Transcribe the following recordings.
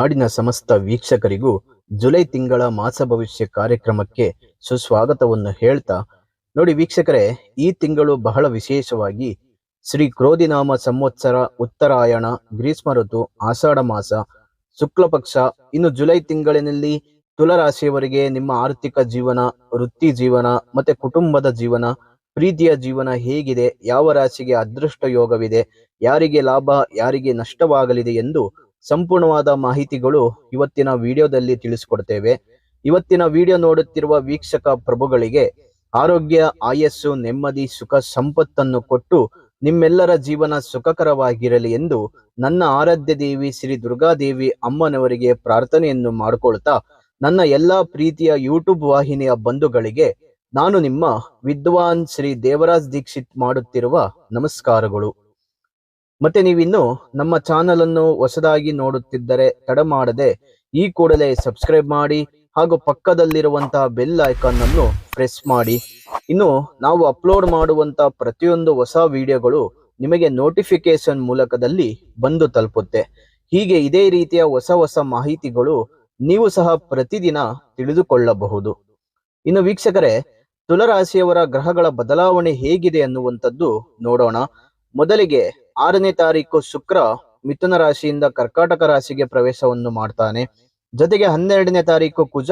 ನಾಡಿನ ಸಮಸ್ತ ವೀಕ್ಷಕರಿಗೂ ಜುಲೈ ತಿಂಗಳ ಮಾಸ ಭವಿಷ್ಯ ಕಾರ್ಯಕ್ರಮಕ್ಕೆ ಸುಸ್ವಾಗತವನ್ನು ಹೇಳ್ತಾ, ನೋಡಿ ವೀಕ್ಷಕರೇ, ಈ ತಿಂಗಳು ಬಹಳ ವಿಶೇಷವಾಗಿ ಶ್ರೀ ಕ್ರೋಧಿನಾಮ ಸಂವತ್ಸರ ಉತ್ತರಾಯಣ, ಗ್ರೀಷ್ಮ ಋತು, ಆಷಾಢ ಮಾಸ, ಶುಕ್ಲ ಪಕ್ಷ. ಇನ್ನು ಜುಲೈ ತಿಂಗಳಿನಲ್ಲಿ ತುಲಾರಾಶಿಯವರಿಗೆ ನಿಮ್ಮ ಆರ್ಥಿಕ ಜೀವನ, ವೃತ್ತಿ ಜೀವನ ಮತ್ತೆ ಕುಟುಂಬದ ಜೀವನ, ಪ್ರೀತಿಯ ಜೀವನ ಹೇಗಿದೆ, ಯಾವ ರಾಶಿಗೆ ಅದೃಷ್ಟ ಯೋಗವಿದೆ, ಯಾರಿಗೆ ಲಾಭ ಯಾರಿಗೆ ನಷ್ಟವಾಗಲಿದೆ ಎಂದು ಸಂಪೂರ್ಣವಾದ ಮಾಹಿತಿಗಳು ಇವತ್ತಿನ ವಿಡಿಯೋದಲ್ಲಿ ತಿಳಿಸಿಕೊಡ್ತೇವೆ. ಇವತ್ತಿನ ವಿಡಿಯೋ ನೋಡುತ್ತಿರುವ ವೀಕ್ಷಕ ಪ್ರಭುಗಳಿಗೆ ಆರೋಗ್ಯ, ಆಯಸ್ಸು, ನೆಮ್ಮದಿ, ಸುಖ, ಸಂಪತ್ತನ್ನು ಕೊಟ್ಟು ನಿಮ್ಮೆಲ್ಲರ ಜೀವನ ಸುಖಕರವಾಗಿರಲಿ ಎಂದು ನನ್ನ ಆರಾಧ್ಯ ದೇವಿ ಶ್ರೀ ದುರ್ಗಾದೇವಿ ಅಮ್ಮನವರಿಗೆ ಪ್ರಾರ್ಥನೆಯನ್ನು ಮಾಡಿಕೊಳ್ತಾ, ನನ್ನ ಎಲ್ಲಾ ಪ್ರೀತಿಯ ಯೂಟ್ಯೂಬ್ ವಾಹಿನಿಯ ಬಂಧುಗಳಿಗೆ ನಾನು ನಿಮ್ಮ ವಿದ್ವಾನ್ ಶ್ರೀ ದೇವರಾಜ್ ದೀಕ್ಷಿತ್ ಮಾಡುತ್ತಿರುವ ನಮಸ್ಕಾರಗಳು. ಮತ್ತೆ ನೀವಿನ್ನು ನಮ್ಮ ಚಾನಲ್ ಅನ್ನು ಹೊಸದಾಗಿ ನೋಡುತ್ತಿದ್ದರೆ ತಡ ಮಾಡದೆ ಈ ಕೂಡಲೇ ಸಬ್ಸ್ಕ್ರೈಬ್ ಮಾಡಿ ಹಾಗೂ ಪಕ್ಕದಲ್ಲಿರುವಂತಹ ಬೆಲ್ ಐಕಾನ್ ಅನ್ನು ಪ್ರೆಸ್ ಮಾಡಿ. ಇನ್ನು ನಾವು ಅಪ್ಲೋಡ್ ಮಾಡುವಂತ ಪ್ರತಿಯೊಂದು ಹೊಸ ವಿಡಿಯೋಗಳು ನಿಮಗೆ ನೋಟಿಫಿಕೇಶನ್ ಮೂಲಕದಲ್ಲಿ ಬಂದು ತಲುಪುತ್ತೆ. ಹೀಗೆ ಇದೇ ರೀತಿಯ ಹೊಸ ಮಾಹಿತಿಗಳು ನೀವು ಸಹ ಪ್ರತಿದಿನ ತಿಳಿದುಕೊಳ್ಳಬಹುದು. ಇನ್ನು ವೀಕ್ಷಕರೇ, ತುಲಾರಾಶಿಯವರ ಗ್ರಹಗಳ ಬದಲಾವಣೆ ಹೇಗಿದೆ ಅನ್ನುವಂಥದ್ದು ನೋಡೋಣ. ಮೊದಲಿಗೆ 6ನೇ ತಾರೀಕು ಶುಕ್ರ ಮಿಥುನ ರಾಶಿಯಿಂದ ಕರ್ಕಾಟಕ ರಾಶಿಗೆ ಪ್ರವೇಶವನ್ನು ಮಾಡ್ತಾನೆ. ಜೊತೆಗೆ 12ನೇ ತಾರೀಕು ಕುಜ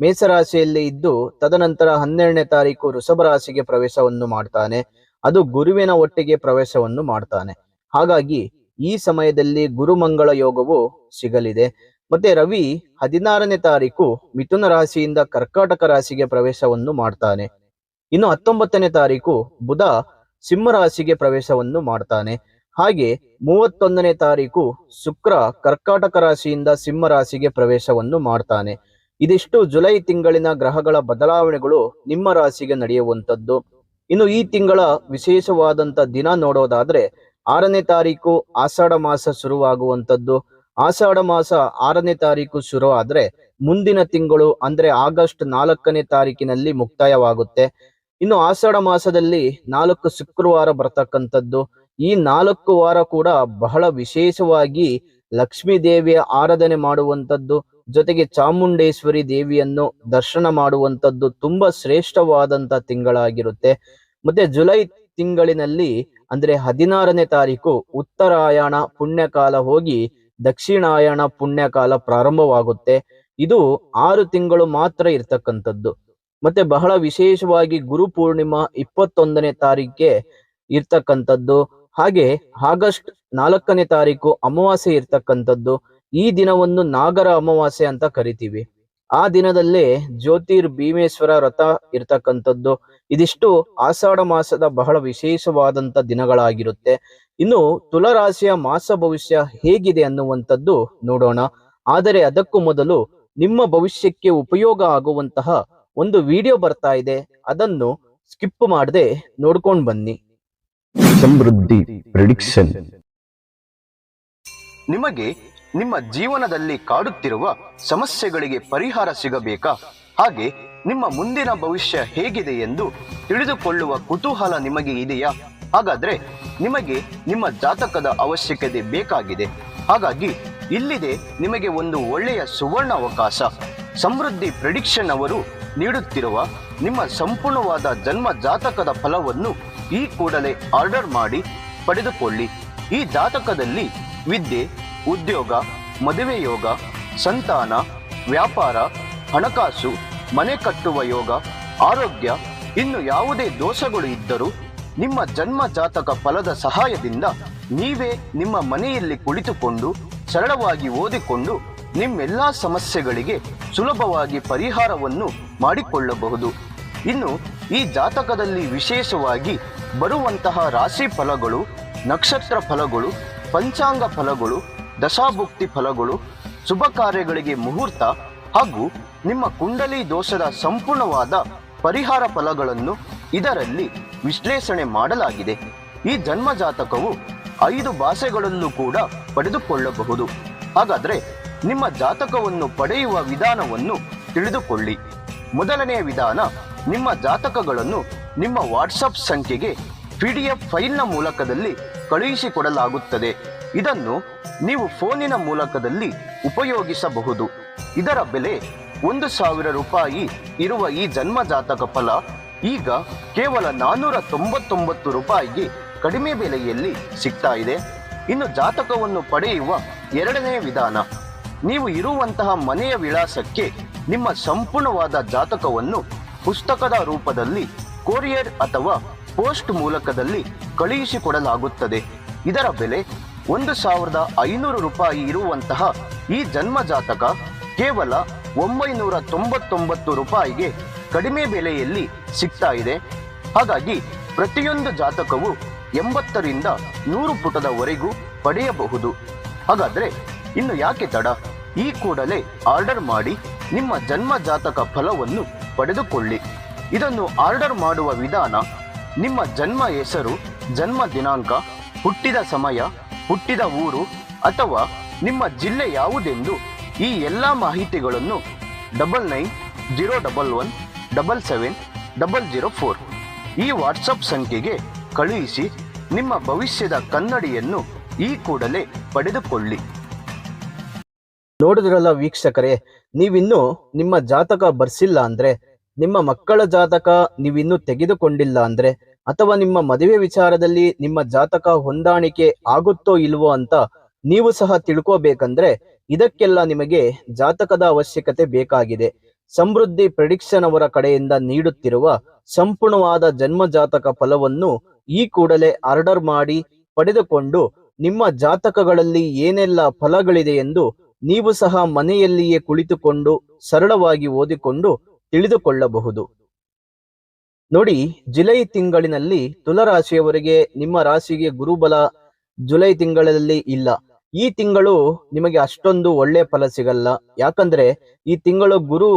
ಮೇಷರಾಶಿಯಲ್ಲಿ ಇದ್ದು, ತದನಂತರ 12ನೇ ತಾರೀಕು ವೃಷಭ ರಾಶಿಗೆ ಪ್ರವೇಶವನ್ನು ಮಾಡ್ತಾನೆ. ಅದು ಗುರುವಿನ ಒಟ್ಟಿಗೆ ಪ್ರವೇಶವನ್ನು ಮಾಡ್ತಾನೆ. ಹಾಗಾಗಿ ಈ ಸಮಯದಲ್ಲಿ ಗುರುಮಂಗಳ ಯೋಗವು ಸಿಗಲಿದೆ. ಮತ್ತೆ ರವಿ 16ನೇ ತಾರೀಕು ಮಿಥುನ ರಾಶಿಯಿಂದ ಕರ್ಕಾಟಕ ರಾಶಿಗೆ ಪ್ರವೇಶವನ್ನು ಮಾಡ್ತಾನೆ. ಇನ್ನು 19ನೇ ತಾರೀಕು ಬುಧ ಸಿಂಹ ರಾಶಿಗೆ ಪ್ರವೇಶವನ್ನು ಮಾಡ್ತಾನೆ. ಹಾಗೆ 31ನೇ ತಾರೀಕು ಶುಕ್ರ ಕರ್ಕಾಟಕ ರಾಶಿಯಿಂದ ಸಿಂಹ ರಾಶಿಗೆ ಪ್ರವೇಶವನ್ನು ಮಾಡ್ತಾನೆ. ಇದಿಷ್ಟು ಜುಲೈ ತಿಂಗಳಿನ ಗ್ರಹಗಳ ಬದಲಾವಣೆಗಳು ನಿಮ್ಮ ರಾಶಿಗೆ ನಡೆಯುವಂಥದ್ದು. ಇನ್ನು ಈ ತಿಂಗಳ ವಿಶೇಷವಾದಂಥ ದಿನ ನೋಡೋದಾದ್ರೆ 6ನೇ ತಾರೀಕು ಆಷಾಢ ಮಾಸ ಶುರುವಾಗುವಂಥದ್ದು. ಆಷಾಢ ಮಾಸ 6ನೇ ತಾರೀಕು ಶುರು ಆದ್ರೆ ಮುಂದಿನ ತಿಂಗಳು ಅಂದ್ರೆ ಆಗಸ್ಟ್ 4ನೇ ತಾರೀಕಿನಲ್ಲಿ ಮುಕ್ತಾಯವಾಗುತ್ತೆ. ಇನ್ನು ಆಷಾಢ ಮಾಸದಲ್ಲಿ 4 ಶುಕ್ರವಾರ ಬರ್ತಕ್ಕಂಥದ್ದು. ಈ 4 ವಾರ ಕೂಡ ಬಹಳ ವಿಶೇಷವಾಗಿ ಲಕ್ಷ್ಮೀ ದೇವಿಯ ಆರಾಧನೆ ಮಾಡುವಂಥದ್ದು, ಜೊತೆಗೆ ಚಾಮುಂಡೇಶ್ವರಿ ದೇವಿಯನ್ನು ದರ್ಶನ ಮಾಡುವಂಥದ್ದು ತುಂಬಾ ಶ್ರೇಷ್ಠವಾದಂತ ತಿಂಗಳಾಗಿರುತ್ತೆ. ಮತ್ತೆ ಜುಲೈ ತಿಂಗಳಿನಲ್ಲಿ ಅಂದ್ರೆ 16ನೇ ತಾರೀಕು ಉತ್ತರಾಯಣ ಪುಣ್ಯಕಾಲ ಹೋಗಿ ದಕ್ಷಿಣಾಯಣ ಪುಣ್ಯಕಾಲ ಪ್ರಾರಂಭವಾಗುತ್ತೆ. ಇದು 6 ತಿಂಗಳು ಮಾತ್ರ ಇರ್ತಕ್ಕಂಥದ್ದು. ಮತ್ತೆ ಬಹಳ ವಿಶೇಷವಾಗಿ ಗುರು ಪೂರ್ಣಿಮಾ 21ನೇ ತಾರೀಕಿಗೆ ಇರ್ತಕ್ಕಂಥದ್ದು. ಹಾಗೆ ಆಗಸ್ಟ್ 4ನೇ ತಾರೀಕು ಅಮಾವಾಸ್ಯೆ ಇರ್ತಕ್ಕಂಥದ್ದು. ಈ ದಿನವನ್ನು ನಾಗರ ಅಮಾವಾಸ್ಯೆ ಅಂತ ಕರಿತೀವಿ. ಆ ದಿನದಲ್ಲೇ ಜ್ಯೋತಿರ್ ಭೀಮೇಶ್ವರ ವ್ರತ ಇರ್ತಕ್ಕಂಥದ್ದು. ಇದಿಷ್ಟು ಆಷಾಢ ಮಾಸದ ಬಹಳ ವಿಶೇಷವಾದಂತ ದಿನಗಳಾಗಿರುತ್ತೆ. ಇನ್ನು ತುಲಾರಾಶಿಯ ಮಾಸ ಭವಿಷ್ಯ ಹೇಗಿದೆ ಅನ್ನುವಂಥದ್ದು ನೋಡೋಣ. ಆದರೆ ಅದಕ್ಕೂ ಮೊದಲು ನಿಮ್ಮ ಭವಿಷ್ಯಕ್ಕೆ ಉಪಯೋಗ ಆಗುವಂತಹ ಒಂದು ವಿಡಿಯೋ ಬರ್ತಾ ಇದೆ, ಅದನ್ನು ಸ್ಕಿಪ್ ಮಾಡದೆ ನೋಡ್ಕೊಂಡು ಬನ್ನಿ. ಸಮೃದ್ಧಿ ಪ್ರೆಡಿಕ್ಷನ್. ನಿಮಗೆ ನಿಮ್ಮ ಜೀವನದಲ್ಲಿ ಕಾಡುತ್ತಿರುವ ಸಮಸ್ಯೆಗಳಿಗೆ ಪರಿಹಾರ ಸಿಗಬೇಕಾ? ಹಾಗೆ ನಿಮ್ಮ ಮುಂದಿನ ಭವಿಷ್ಯ ಹೇಗಿದೆ ಎಂದು ತಿಳಿದುಕೊಳ್ಳುವ ಕುತೂಹಲ ನಿಮಗೆ ಇದೆಯಾ? ಹಾಗಾದ್ರೆ ನಿಮಗೆ ನಿಮ್ಮ ಜಾತಕದ ಅವಶ್ಯಕತೆ ಬೇಕಾಗಿದೆ. ಹಾಗಾಗಿ ಇಲ್ಲಿದೆ ನಿಮಗೆ ಒಂದು ಒಳ್ಳೆಯ ಸುವರ್ಣ ಅವಕಾಶ. ಸಮೃದ್ಧಿ ಪ್ರೆಡಿಕ್ಷನ್ ಅವರು ನೀಡುತ್ತಿರುವ ನಿಮ್ಮ ಸಂಪೂರ್ಣವಾದ ಜನ್ಮ ಜಾತಕದ ಫಲವನ್ನು ಈ ಕೂಡಲೇ ಆರ್ಡರ್ ಮಾಡಿ ಪಡೆದುಕೊಳ್ಳಿ. ಈ ಜಾತಕದಲ್ಲಿ ವಿದ್ಯೆ, ಉದ್ಯೋಗ, ಮದುವೆ ಯೋಗ, ಸಂತಾನ, ವ್ಯಾಪಾರ, ಹಣಕಾಸು, ಮನೆ ಕಟ್ಟುವ ಯೋಗ, ಆರೋಗ್ಯ, ಇನ್ನು ಯಾವುದೇ ದೋಷಗಳು ಇದ್ದರೂ ನಿಮ್ಮ ಜನ್ಮ ಜಾತಕ ಫಲದ ಸಹಾಯದಿಂದ ನೀವೇ ನಿಮ್ಮ ಮನೆಯಲ್ಲಿ ಕುಳಿತುಕೊಂಡು ಸರಳವಾಗಿ ಓದಿಕೊಂಡು ನಿಮ್ಮೆಲ್ಲಾ ಸಮಸ್ಯೆಗಳಿಗೆ ಸುಲಭವಾಗಿ ಪರಿಹಾರವನ್ನು ಮಾಡಿಕೊಳ್ಳಬಹುದು. ಇನ್ನು ಈ ಜಾತಕದಲ್ಲಿ ವಿಶೇಷವಾಗಿ ಬರುವಂತಹ ರಾಶಿ ಫಲಗಳು, ನಕ್ಷತ್ರ ಫಲಗಳು, ಪಂಚಾಂಗ ಫಲಗಳು, ದಶಾಭುಕ್ತಿ ಫಲಗಳು, ಶುಭ ಕಾರ್ಯಗಳಿಗೆ ಮುಹೂರ್ತ ಹಾಗೂ ನಿಮ್ಮ ಕುಂಡಲಿ ದೋಷದ ಸಂಪೂರ್ಣವಾದ ಪರಿಹಾರ ಫಲಗಳನ್ನು ಇದರಲ್ಲಿ ವಿಶ್ಲೇಷಣೆ ಮಾಡಲಾಗಿದೆ. ಈ ಜನ್ಮ ಜಾತಕವು 5 ಭಾಷೆಗಳಲ್ಲೂ ಕೂಡ ಪಡೆದುಕೊಳ್ಳಬಹುದು. ಹಾಗಾದ್ರೆ ನಿಮ್ಮ ಜಾತಕವನ್ನು ಪಡೆಯುವ ವಿಧಾನವನ್ನು ತಿಳಿದುಕೊಳ್ಳಿ. ಮೊದಲನೆಯ ವಿಧಾನ, ನಿಮ್ಮ ಜಾತಕಗಳನ್ನು ನಿಮ್ಮ ವಾಟ್ಸಪ್ ಸಂಖ್ಯೆಗೆ PDF ಫೈಲ್ನ ಮೂಲಕದಲ್ಲಿ ಕಳುಹಿಸಿಕೊಡಲಾಗುತ್ತದೆ. ಇದನ್ನು ನೀವು ಫೋನಿನ ಮೂಲಕದಲ್ಲಿ ಉಪಯೋಗಿಸಬಹುದು. ಇದರ ಬೆಲೆ 1,000 ರೂಪಾಯಿ ಇರುವ ಈ ಜನ್ಮ ಜಾತಕ ಫಲ ಈಗ ಕೇವಲ 499 ರೂಪಾಯಿಗೆ ಕಡಿಮೆ ಬೆಲೆಯಲ್ಲಿ ಸಿಗ್ತಾ ಇದೆ. ಇನ್ನು ಜಾತಕವನ್ನು ಪಡೆಯುವ ಎರಡನೇ ವಿಧಾನ, ನೀವು ಇರುವಂತಹ ಮನೆಯ ವಿಳಾಸಕ್ಕೆ ನಿಮ್ಮ ಸಂಪೂರ್ಣವಾದ ಜಾತಕವನ್ನು ಪುಸ್ತಕದ ರೂಪದಲ್ಲಿ ಕೊರಿಯರ್ ಅಥವಾ ಪೋಸ್ಟ್ ಮೂಲಕದಲ್ಲಿ ಕಳುಹಿಸಿಕೊಡಲಾಗುತ್ತದೆ. ಇದರ ಬೆಲೆ 1,500 ರೂಪಾಯಿ ಇರುವಂತಹ ಈ ಜನ್ಮ ಜಾತಕ ಕೇವಲ 999 ರೂಪಾಯಿಗೆ ಕಡಿಮೆ ಬೆಲೆಯಲ್ಲಿ ಸಿಗ್ತಾ ಇದೆ. ಹಾಗಾಗಿ ಪ್ರತಿಯೊಂದು ಜಾತಕವು 80ರಿಂದ 100 ಪುಟದವರೆಗೂ ಪಡೆಯಬಹುದು. ಹಾಗಾದ್ರೆ ಇನ್ನು ಯಾಕೆ ತಡ? ಈ ಕೂಡಲೇ ಆರ್ಡರ್ ಮಾಡಿ ನಿಮ್ಮ ಜನ್ಮ ಜಾತಕ ಫಲವನ್ನು ಪಡೆದುಕೊಳ್ಳಿ. ಇದನ್ನು ಆರ್ಡರ್ ಮಾಡುವ ವಿಧಾನ, ನಿಮ್ಮ ಜನ್ಮ ಹೆಸರು, ಜನ್ಮ ದಿನಾಂಕ, ಹುಟ್ಟಿದ ಸಮಯ, ಹುಟ್ಟಿದ ಊರು ಅಥವಾ ನಿಮ್ಮ ಜಿಲ್ಲೆ ಯಾವುದೆಂದು ಈ ಎಲ್ಲ ಮಾಹಿತಿಗಳನ್ನು 9901177004 ಈ ವಾಟ್ಸಪ್ ಸಂಖ್ಯೆಗೆ ಕಳುಹಿಸಿ ನಿಮ್ಮ ಭವಿಷ್ಯದ ಕನ್ನಡಿಯನ್ನು ಈ ಕೂಡಲೇ ಪಡೆದುಕೊಳ್ಳಿ. ನೋಡಿದ್ರಲ್ಲ ವೀಕ್ಷಕರೇ, ನೀವಿನ್ನೂ ನಿಮ್ಮ ಜಾತಕ ಬರ್ಸಿಲ್ಲ ಅಂದ್ರೆ, ನಿಮ್ಮ ಮಕ್ಕಳ ಜಾತಕ ನೀವಿನ್ನೂ ತೆಗೆದುಕೊಂಡಿಲ್ಲ ಅಂದ್ರೆ, ಅಥವಾ ನಿಮ್ಮ ಮದುವೆ ವಿಚಾರದಲ್ಲಿ ನಿಮ್ಮ ಜಾತಕ ಹೊಂದಾಣಿಕೆ ಆಗುತ್ತೋ ಇಲ್ವೋ ಅಂತ ನೀವು ಸಹ ತಿಳ್ಕೋಬೇಕಂದ್ರೆ ಇದಕ್ಕೆಲ್ಲ ನಿಮಗೆ ಜಾತಕದ ಅವಶ್ಯಕತೆ ಬೇಕಾಗಿದೆ. ಸಮೃದ್ಧಿ ಪ್ರೆಡಿಕ್ಷನ್ ಅವರ ಕಡೆಯಿಂದ ನೀಡುತ್ತಿರುವ ಸಂಪೂರ್ಣವಾದ ಜನ್ಮ ಜಾತಕ ಫಲವನ್ನು ಈ ಕೂಡಲೇ ಆರ್ಡರ್ ಮಾಡಿ ಪಡೆದುಕೊಂಡು ನಿಮ್ಮ ಜಾತಕಗಳಲ್ಲಿ ಏನೆಲ್ಲ ಫಲಗಳಿದೆ ಎಂದು ನೀವು ಸಹ ಮನೆಯಲ್ಲಿಯೇ ಕುಳಿತುಕೊಂಡು ಸರಳವಾಗಿ ಓದಿಕೊಂಡು ತಿಳಿದುಕೊಳ್ಳಬಹುದು. ನೋಡಿ, ಜುಲೈ ತಿಂಗಳಿನಲ್ಲಿ ತುಲಾರಾಶಿಯವರಿಗೆ ನಿಮ್ಮ ರಾಶಿಗೆ ಗುರುಬಲ ಜುಲೈ ತಿಂಗಳಲ್ಲಿ ಇಲ್ಲ. ಈ ತಿಂಗಳು ನಿಮಗೆ ಅಷ್ಟೊಂದು ಒಳ್ಳೆ ಫಲ ಸಿಗಲ್ಲ. ಯಾಕಂದ್ರೆ ಈ ತಿಂಗಳು ಗುರು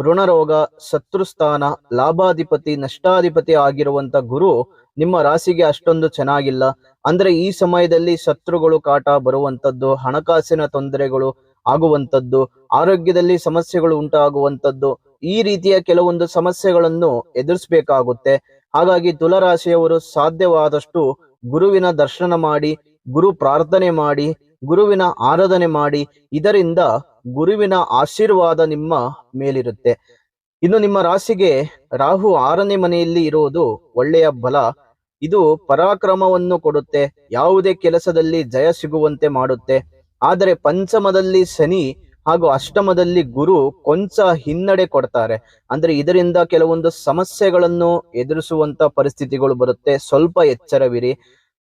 ಋಣರೋಗ, ಶತ್ರುಸ್ಥಾನ, ಲಾಭಾಧಿಪತಿ, ನಷ್ಟಾಧಿಪತಿ ಆಗಿರುವಂತ ಗುರು ನಿಮ್ಮ ರಾಶಿಗೆ ಅಷ್ಟೊಂದು ಚೆನ್ನಾಗಿಲ್ಲ. ಅಂದ್ರೆ ಈ ಸಮಯದಲ್ಲಿ ಶತ್ರುಗಳು ಕಾಟ ಬರುವಂತದ್ದು, ಹಣಕಾಸಿನ ತೊಂದರೆಗಳು ಆಗುವಂತದ್ದು, ಆರೋಗ್ಯದಲ್ಲಿ ಸಮಸ್ಯೆಗಳು ಉಂಟಾಗುವಂತದ್ದು, ಈ ರೀತಿಯ ಕೆಲವೊಂದು ಸಮಸ್ಯೆಗಳನ್ನು ಎದುರಿಸಬೇಕಾಗುತ್ತೆ. ಹಾಗಾಗಿ ತುಲಾರಾಶಿಯವರು ಸಾಧ್ಯವಾದಷ್ಟು ಗುರುವಿನ ದರ್ಶನ ಮಾಡಿ, ಗುರು ಪ್ರಾರ್ಥನೆ ಮಾಡಿ, ಗುರುವಿನ ಆರಾಧನೆ ಮಾಡಿ, ಇದರಿಂದ ಗುರುವಿನ ಆಶೀರ್ವಾದ ನಿಮ್ಮ ಮೇಲಿರುತ್ತೆ. ಇನ್ನು ನಿಮ್ಮ ರಾಶಿಗೆ ರಾಹು 6ನೇ ಮನೆಯಲ್ಲಿ ಇರುವುದು ಒಳ್ಳೆಯ ಬಲ. ಇದು ಪರಾಕ್ರಮವನ್ನು ಕೊಡುತ್ತೆ, ಯಾವುದೇ ಕೆಲಸದಲ್ಲಿ ಜಯ ಸಿಗುವಂತೆ ಮಾಡುತ್ತೆ. ಆದರೆ ಪಂಚಮದಲ್ಲಿ ಶನಿ ಹಾಗೂ ಅಷ್ಟಮದಲ್ಲಿ ಗುರು ಕೊಂಚ ಹಿನ್ನಡೆ ಕೊಡ್ತಾರೆ. ಅಂದ್ರೆ ಇದರಿಂದ ಕೆಲವೊಂದು ಸಮಸ್ಯೆಗಳನ್ನು ಎದುರಿಸುವಂತ ಪರಿಸ್ಥಿತಿಗಳು ಬರುತ್ತೆ. ಸ್ವಲ್ಪ ಎಚ್ಚರವಿರಿ.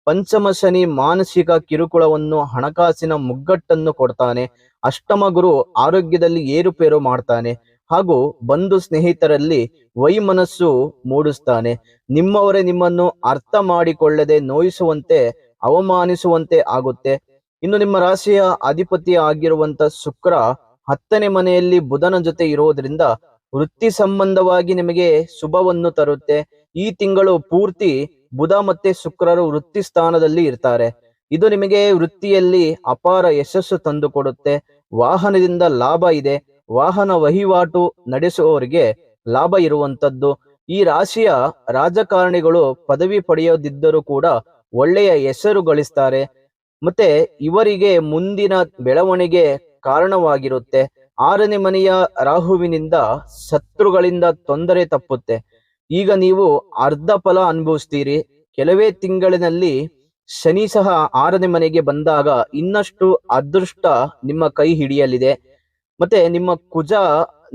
ಪಂಚಮ ಶನಿ ಮಾನಸಿಕ ಕಿರುಕುಳವನ್ನು, ಹಣಕಾಸಿನ ಮುಗ್ಗಟ್ಟನ್ನು ಕೊಡ್ತಾನೆ. ಅಷ್ಟಮ ಗುರು ಆರೋಗ್ಯದಲ್ಲಿ ಏರುಪೇರು ಮಾಡ್ತಾನೆ ಹಾಗೂ ಬಂಧು ಸ್ನೇಹಿತರಲ್ಲಿ ವೈಮನಸ್ಸು ಮೂಡಿಸ್ತಾನೆ. ನಿಮ್ಮವರೇ ನಿಮ್ಮನ್ನು ಅರ್ಥ ಮಾಡಿಕೊಳ್ಳದೆ ನೋಯಿಸುವಂತೆ, ಅವಮಾನಿಸುವಂತೆ ಆಗುತ್ತೆ. ಇನ್ನು ನಿಮ್ಮ ರಾಶಿಯ ಅಧಿಪತಿ ಆಗಿರುವಂತ ಶುಕ್ರ 10ನೇ ಮನೆಯಲ್ಲಿ ಬುಧನ ಜೊತೆ ಇರೋದ್ರಿಂದ ವೃತ್ತಿ ಸಂಬಂಧವಾಗಿ ನಿಮಗೆ ಶುಭವನ್ನು ತರುತ್ತೆ. ಈ ತಿಂಗಳು ಪೂರ್ತಿ ಬುಧ ಮತ್ತೆ ಶುಕ್ರರು ವೃತ್ತಿ ಸ್ಥಾನದಲ್ಲಿ ಇರ್ತಾರೆ. ಇದು ನಿಮಗೆ ವೃತ್ತಿಯಲ್ಲಿ ಅಪಾರ ಯಶಸ್ಸು ತಂದು ಕೊಡುತ್ತೆ. ವಾಹನದಿಂದ ಲಾಭ ಇದೆ. ವಾಹನ ವಹಿವಾಟು ನಡೆಸುವವರಿಗೆ ಲಾಭ ಇರುವಂತದ್ದು. ಈ ರಾಶಿಯ ರಾಜಕಾರಣಿಗಳು ಪದವಿ ಪಡೆಯದಿದ್ದರೂ ಕೂಡ ಒಳ್ಳೆಯ ಹೆಸರು ಗಳಿಸ್ತಾರೆ. ಮತ್ತೆ ಇವರಿಗೆ ಮುಂದಿನ ಬೆಳವಣಿಗೆ ಕಾರಣವಾಗಿರುತ್ತೆ. 6ನೇ ಮನೆಯ ರಾಹುವಿನಿಂದ ಶತ್ರುಗಳಿಂದ ತೊಂದರೆ ತಪ್ಪುತ್ತೆ. ಈಗ ನೀವು ಅರ್ಧ ಫಲ ಅನುಭವಿಸ್ತೀರಿ. ಕೆಲವೇ ತಿಂಗಳಿನಲ್ಲಿ ಶನಿ ಸಹ 6ನೇ ಮನೆಗೆ ಬಂದಾಗ ಇನ್ನಷ್ಟು ಅದೃಷ್ಟ ನಿಮ್ಮ ಕೈ ಹಿಡಿಯಲಿದೆ. ಮತ್ತೆ ನಿಮ್ಮ ಕುಜ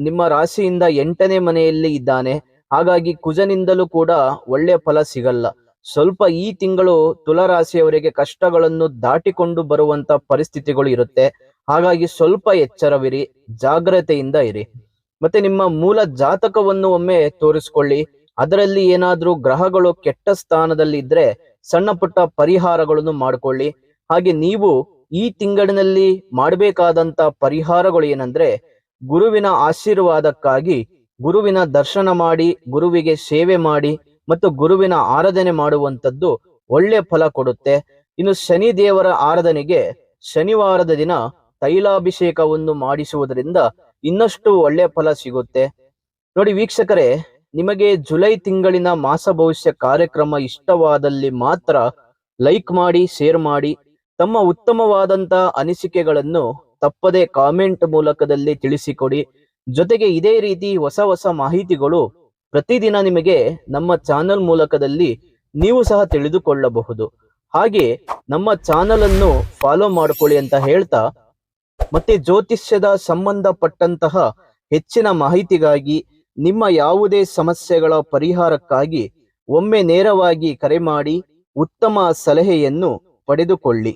ನಿಮ್ಮ ರಾಶಿಯಿಂದ 8ನೇ ಮನೆಯಲ್ಲಿ ಇದ್ದಾನೆ. ಹಾಗಾಗಿ ಕುಜನಿಂದಲೂ ಕೂಡ ಒಳ್ಳೆಯ ಫಲ ಸಿಗಲ್ಲ. ಸ್ವಲ್ಪ ಈ ತಿಂಗಳು ತುಲಾರಾಶಿಯವರಿಗೆ ಕಷ್ಟಗಳನ್ನು ದಾಟಿಕೊಂಡು ಬರುವಂತ ಪರಿಸ್ಥಿತಿಗಳು ಇರುತ್ತೆ. ಹಾಗಾಗಿ ಸ್ವಲ್ಪ ಎಚ್ಚರವಿರಿ, ಜಾಗ್ರತೆಯಿಂದ ಇರಿ. ಮತ್ತೆ ನಿಮ್ಮ ಮೂಲ ಜಾತಕವನ್ನು ಒಮ್ಮೆ ತೋರಿಸ್ಕೊಳ್ಳಿ. ಅದರಲ್ಲಿ ಏನಾದ್ರೂ ಗ್ರಹಗಳು ಕೆಟ್ಟ ಸ್ಥಾನದಲ್ಲಿ ಇದ್ರೆ ಸಣ್ಣ ಪುಟ್ಟ ಪರಿಹಾರಗಳನ್ನು ಮಾಡಿಕೊಳ್ಳಿ. ಹಾಗೆ ನೀವು ಈ ತಿಂಗಳಿನಲ್ಲಿ ಮಾಡಬೇಕಾದಂತ ಪರಿಹಾರಗಳು ಏನಂದ್ರೆ, ಗುರುವಿನ ಆಶೀರ್ವಾದಕ್ಕಾಗಿ ಗುರುವಿನ ದರ್ಶನ ಮಾಡಿ, ಗುರುವಿಗೆ ಸೇವೆ ಮಾಡಿ ಮತ್ತು ಗುರುವಿನ ಆರಾಧನೆ ಮಾಡುವಂತದ್ದು ಒಳ್ಳೆ ಫಲ ಕೊಡುತ್ತೆ. ಇನ್ನು ಶನಿ ದೇವರ ಆರಾಧನೆಗೆ ಶನಿವಾರದ ದಿನ ತೈಲಾಭಿಷೇಕವನ್ನು ಮಾಡಿಸುವುದರಿಂದ ಇನ್ನಷ್ಟು ಒಳ್ಳೆ ಫಲ ಸಿಗುತ್ತೆ. ನೋಡಿ ವೀಕ್ಷಕರೇ, ನಿಮಗೆ ಜುಲೈ ತಿಂಗಳಿನ ಮಾಸ ಭವಿಷ್ಯ ಕಾರ್ಯಕ್ರಮ ಇಷ್ಟವಾದಲ್ಲಿ ಮಾತ್ರ ಲೈಕ್ ಮಾಡಿ, ಶೇರ್ ಮಾಡಿ, ತಮ್ಮ ಉತ್ತಮವಾದಂತ ಅನಿಸಿಕೆಗಳನ್ನು ತಪ್ಪದೆ ಕಾಮೆಂಟ್ ಮೂಲಕದಲ್ಲಿ ತಿಳಿಸಿಕೊಡಿ. ಜೊತೆಗೆ ಇದೇ ರೀತಿ ಹೊಸ ಹೊಸ ಮಾಹಿತಿಗಳು ಪ್ರತಿದಿನ ನಿಮಗೆ ನಮ್ಮ ಚಾನಲ್ ಮೂಲಕದಲ್ಲಿ ನೀವು ಸಹ ತಿಳಿದುಕೊಳ್ಳಬಹುದು. ಹಾಗೆ ನಮ್ಮ ಚಾನಲ್ ಅನ್ನು ಫಾಲೋ ಮಾಡಿಕೊಳ್ಳಿ ಅಂತ ಹೇಳ್ತಾ, ಮತ್ತೆ ಜ್ಯೋತಿಷ್ಯದ ಸಂಬಂಧಪಟ್ಟಂತಹ ಹೆಚ್ಚಿನ ಮಾಹಿತಿಗಾಗಿ, ನಿಮ್ಮ ಯಾವುದೇ ಸಮಸ್ಯೆಗಳ ಪರಿಹಾರಕ್ಕಾಗಿ ಒಮ್ಮೆ ನೇರವಾಗಿ ಕರೆ ಮಾಡಿ ಉತ್ತಮ ಸಲಹೆಯನ್ನು ಪಡೆದುಕೊಳ್ಳಿ.